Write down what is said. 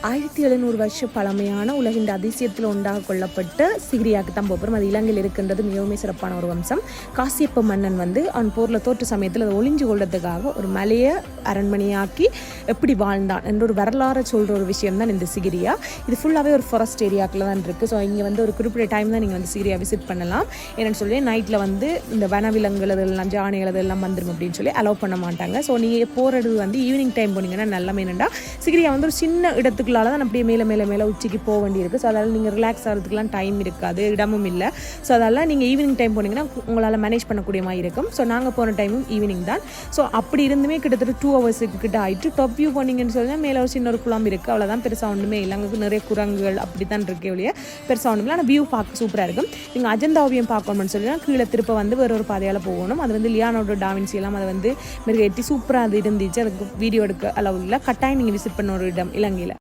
1700 வருஷ பழமையான உலகின் அதிசயத்தில் ஒன்றாக கொள்ளப்பட்ட சிகிரியாவுக்கு தான் போகிறோம். அது இலங்கையில் இருக்கின்றது. மிகவும் சிறப்பான ஒரு வம்சம். காசியப்ப மன்னன் வந்து அவன் போரில் தோற்ற சமயத்தில் அதை ஒளிஞ்சு கொள்றதுக்காக ஒரு மலையை அரண்மனையாக்கி எப்படி வாழ்ந்தான் என்ற ஒரு வரலாறு சொல்கிற ஒரு விஷயம் தான் இந்த சிகிரியா. இது ஃபுல்லாகவே ஒரு ஃபாரஸ்ட் ஏரியாக்கில் தான் இருக்குது. ஸோ இங்கே வந்து ஒரு குறிப்பிட்ட டைம் தான் நீங்கள் வந்து சிகிரியா விசிட் பண்ணலாம். என்னென்னு சொல்லி நைட்டில் வந்து இந்த வனவிலங்குகள் இதெல்லாம் ஜானைகள் இதெல்லாம் வந்துடும் அப்படின்னு சொல்லி அலோவ் பண்ண மாட்டாங்க. ஸோ நீங்கள் போகிறது வந்து ஈவினிங் டைம் போனீங்கன்னா நல்ல என்னென்னா சிகிரியா வந்து ஒரு சின்ன இடத்துக்குள்ளால தான் அப்படியே மேலே உச்சிக்கு போக வேண்டியிருக்கு. ஸோ அதனால் நீங்கள் ரிலாக்ஸ் ஆகிறதுக்குலாம் டைம் இருக்காது, இடமும் இல்லை. ஸோ அதெல்லாம் நீங்கள் ஈவினிங் டைம் போனீங்கன்னா உங்களால் மேனேஜ் பண்ணக்கூடிய மாதிரி இருக்கும். ஸோ நாங்கள் போன டைமும் ஈவினிங் தான். ஸோ அப்படி இருந்துமே கிட்டத்தட்ட 2 hours கிட்ட ஆகிட்டு டாப் வியூ போனீங்கன்னு சொன்னால் மேலே ஒரு சின்ன ஒரு குளம் இருக்குது. அவ்வளோதான், பெருசாக ஒன்றுமே இல்லை. அங்கே நிறைய குரங்குகள் அப்படி தான் இருக்கே ஒழிய பெருசாக ஒன்றுமே. ஆனால் வியூ பார்க்க சூப்பராக இருக்கும். நீங்கள் அஜந்தா ஓவியம் பார்க்கணும்னு சொல்லினா கீழே திருப்ப வந்து வேற ஒரு பாதையால் போகணும். அது வந்து லியானோட டாவின்சி எல்லாம் அதை வந்து மெருகேற்றி சூப்பராக அது இருந்துச்சு. அதுக்கு வீடியோ எடுக்க அளவு இல்லை. கட்டாயம் நீங்கள் விசிட் பண்ண ஒரு இடம் இலங்கையில்.